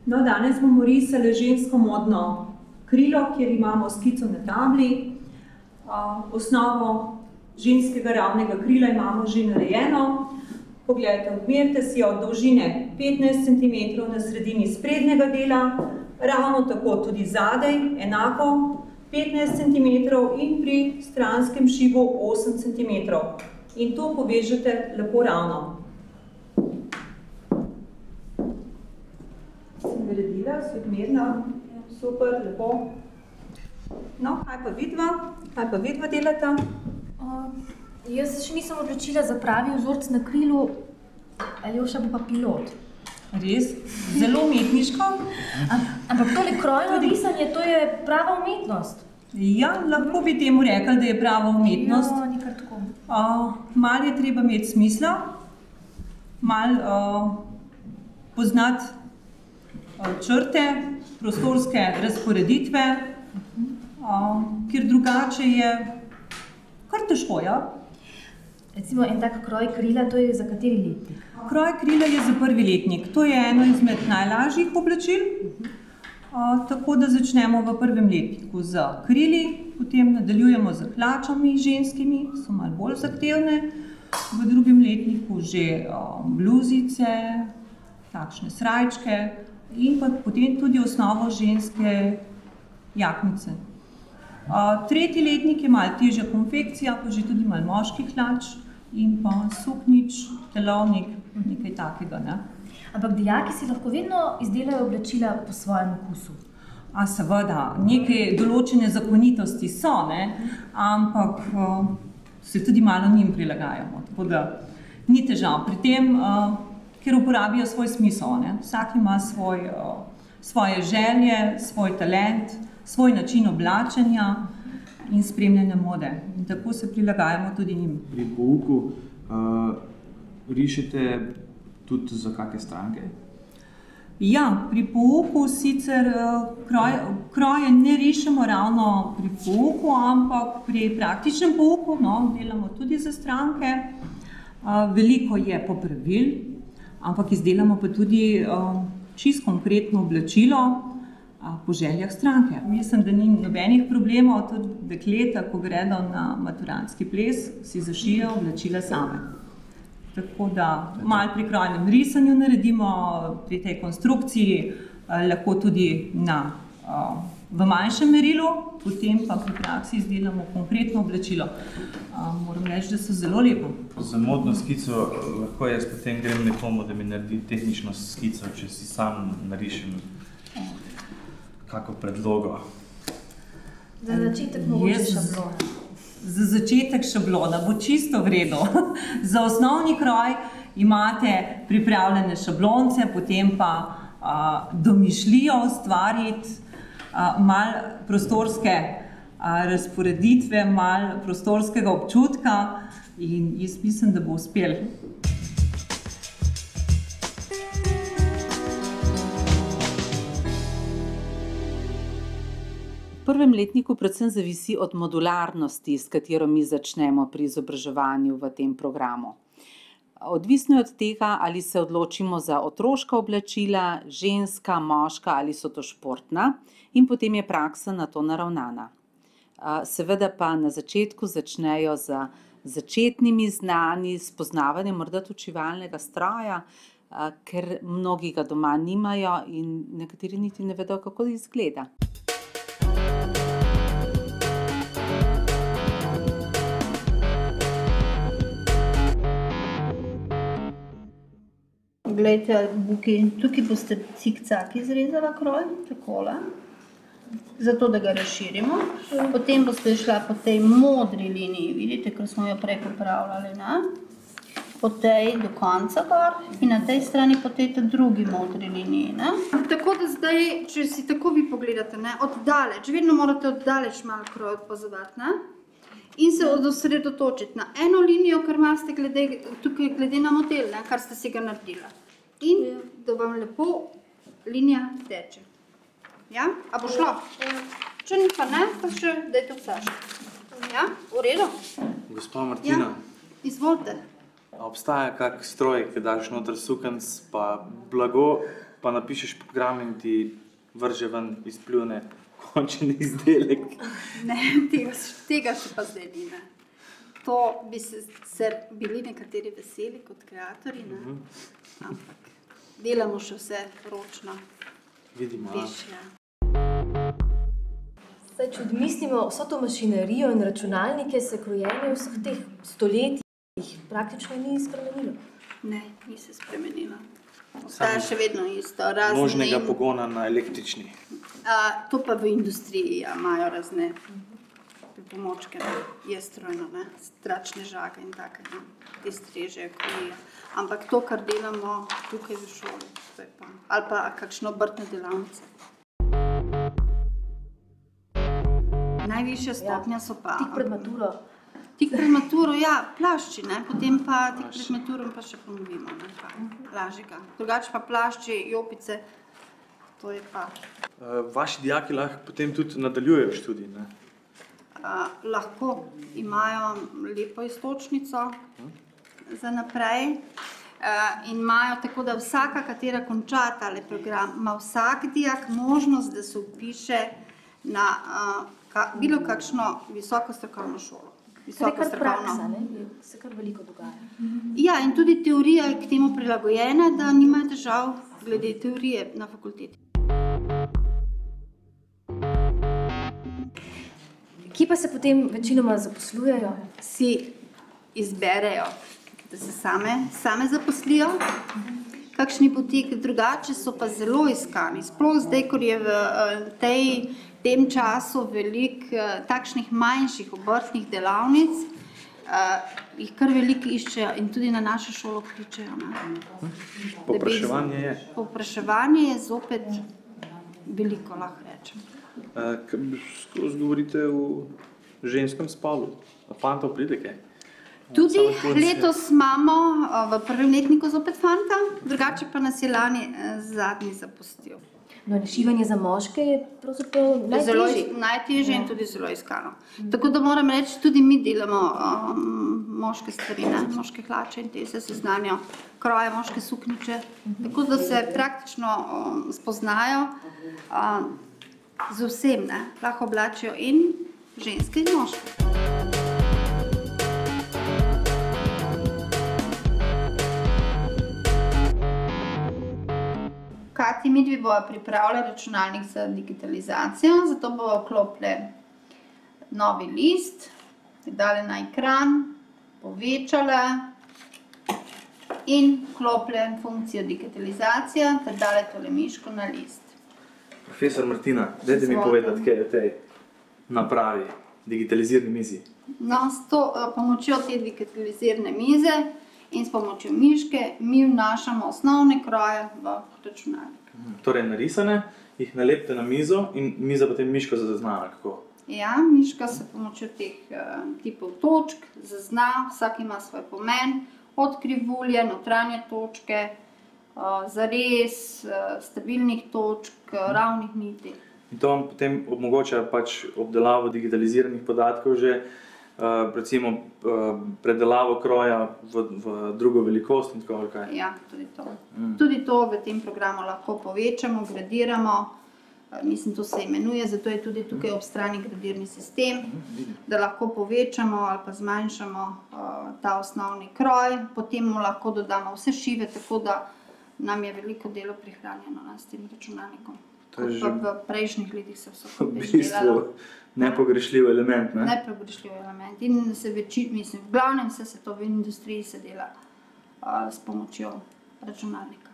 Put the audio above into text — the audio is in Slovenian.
No, danes bomo risali žensko modno krilo, kjer imamo skico na tabli. Osnovo ženskega ravnega krila imamo že narejeno. Poglejte, odmerite si od dolžine 15 cm na sredini sprednjega dela, ravno tako tudi zadaj, enako 15 cm in pri stranskem šibu 8 cm. In to povežete lepo ravno. Sem naredila, si odmerila, super, lepo. No, kaj pa vidva delata? Jaz se še nisem odločila za pravi vzorc na krilu, Aljoša bo pa pilot. Res? Zelo umetniško? Ampak tole krojno risanje, to je prava umetnost. Ja, lahko bi temu rekli, da je prava umetnost. Ja, nikar tako. Malo je treba imeti smisla, malo poznati črte, prostorske razporeditve, ker drugače je kar težko, ja. Recimo, en tak kroj krila, to je za kateri letnik? Kroj krila je za prvi letnik. To je eno izmed najlažjih oblačil. Tako da začnemo v prvem letniku z krili, potem nadaljujemo z hlačami ženskimi, so malo bolj zahtevne. V drugem letniku že bluzice, takšne srajčke in pa potem tudi osnovo ženske jaknice. Tretji letnik je malo težja konfekcija, pa že tudi malo moških hlač in pa suknič, telovnik, nekaj takega, ne. Ampak dijaki si lahko vedno izdelajo oblačila po svojem okusu. Seveda, neke določene zakonitosti so, ne, ampak se tudi malo njim prilagajamo, tako da ni težav pri tem, ker uporabijo svoj smisel, ne. Vsak ima svoje želje, svoj talent, svoj način oblačenja in spremljanja mode. In tako se prilagajamo tudi njim. Pri pouku rišete tudi za kakšne stranke? Ja, pri pouku sicer kroje ne rišemo ravno pri pouku, ampak pri praktičnem pouku, no, delamo tudi za stranke. Veliko je popravil, ampak izdelamo pa tudi čisto konkretno oblačilo po željah stranke. Mislim, da ni nobenih problemov, tudi dekleta, ko gredo na maturantski ples, si zašijejo oblačila same. Tako da malo pri krojnem risanju naredimo, pri tej konstrukciji, lahko tudi v manjšem merilu, potem pa pri praksi izdelamo konkretno oblačilo. Moram reči, da so zelo lepo. Za modno skico lahko jaz potem grem nekomu, da mi naredi tehnično skico, če si sam narišem kako predlogo. Za začetek mogoče šablona. Za začetek šablona bo čisto v redu. Za osnovni kroj imate pripravljene šablonce, potem pa domišljijo ustvariti, malo prostorske razporeditve, malo prostorskega občutka in jaz mislim, da bo uspel. V prvem letniku predvsem zavisi od modularnosti, s katero mi začnemo pri izobraževanju v tem programu. Odvisno je od tega, ali se odločimo za otroška oblačila, ženska, moška ali so to športna in potem je praksa na to naravnana. Seveda pa na začetku začnejo z začetnimi znanji, spoznavanjem morda tudi šivalnega stroja, ker mnogi ga doma nimajo in nekateri niti ne vedo, kako izgleda. Glejte, Buki, tukaj boste cikcak izrezala kroj, takole, zato da ga razširimo. Potem boste šla po tej modri liniji, vidite, ker smo jo prej popravljali, ne? Po tej do konca gor in na tej strani po tej drugi modri liniji, ne? Tako da zdaj, če si tako vi pogledate, ne, oddaleč, vedno morate oddaleč malo kroj opazovati, ne? In se osredotočiti na eno linijo, kar imate tukaj glede na model, ne, kar ste si ga naredila. In da vam lepo linija teče. Ja? A bo šlo? Če ni pa ne, pa še dajte vsašati. Ja? V redu? Gospa Martina. Ja? Izvolite. Obstaja kak stroj, ki daš noter sukanc, pa blago pa napišeš program in ti vrže ven, izpljune končni izdelek. Ne, tega še pa zdaj ni. Ne. To bi se bili nekateri veseli kot kreatorji, ne. Ampak delamo še vse ročno. Vidimo, Zdaj, če odmislimo vso to mašinerijo in računalnike, se krojenje vseh teh stoletjih praktično ni spremenilo. Ne, ni se spremenilo. Ostaja še vedno isto. Razne Možnega pogona na električni. To pa v industriji imajo razne pripomočke, je strojno, ne, tračne žage in take, ne, te strežejo, krojijo. Ampak to, kar delamo tukaj v šoli, to je pa, ali pa kakšno obrtne delavnice. Najvišja stopnja so pa... Tik pred maturo. Tik pred maturo, ja, plašči, ne, potem pa tik pred maturo pa še ponovimo, ne, pa lažjega. Drugače pa plašči, jopice, to je pa... Vaši dijaki lahko potem tudi nadaljujejo študij, ne? Lahko imajo lepo iztočnico za naprej in imajo tako, da vsaka, katera konča tale program, ima vsak dijak možnost, da se vpiše na bilo kakšno visoko strokovno šolo. To je kar praksa, ne? Se kar veliko dogaja. Ja, in tudi teorija je k temu prilagojena, da nimajo težav glede teorije na fakulteti. Kje pa se potem večinoma zaposlujejo? Si izberejo, da se same zaposlijo, kakšni potek, drugače so pa zelo iskani. Sploh zdaj, ko je v tem času veliko takšnih manjših obrtnih delavnic, jih kar veliko iščejo in tudi na našo šolo kličejo. Povpraševanje je. Povpraševanje je zopet veliko, lahko rečem. Skozi govorite o ženskem spolu, a fantov pride kaj? Tudi letos imamo v prvem letniku zopet fanta, drugače pa nas je lani zadnji zapustil. No, šivanje za moške je pravzaprav najtežje. Najtežje in tudi zelo iskano. Tako da moram reči, tudi mi delamo moške stvari, moške hlače in te se seznanijo, kroje moške suknjiče, tako da se praktično spoznajo z vsem, ne, lahko oblačijo in ženske in moške. Kati midvi bova pripravila računalnik za digitalizacijo, zato bova vklopile novi list, dali na ekran, povečala in vklopile funkcijo digitalizacija, ter dali tole miško na list. Profesor Martina, dajte mi povedati, kaj je v tej napravi, digitalizirani mizi. No, s to pomočjo te digitalizirane mize in s pomočjo miške mi vnašamo osnovne kroje v računalnik. Torej narisane, jih nalepite na mizo in miza potem miško zazna, kako? Ja, miška se pomočjo teh tipov točk zazna, vsak ima svoj pomen, od krivulje, notranje točke, zarez, stabilnih točk, ravnih niti. In to vam potem omogoča pač obdelavo digitaliziranih podatkov že, recimo predelavo kroja v drugo velikost in tako ali kaj? Ja, tudi to. Tudi to v tem programu lahko povečamo, gradiramo, mislim, to se imenuje, zato je tudi tukaj ob strani gradirni sistem, da lahko povečamo ali pa zmanjšamo ta osnovni kroj, potem mu lahko dodamo vse šive, tako da nam je veliko delo prihranjeno s tem računalnikom. V prejšnjih letih se vse v bistvu nepogrešljiv element, ne? Nepogrešljiv element. In se v glavnem se to v industriji se dela s pomočjo računalnika.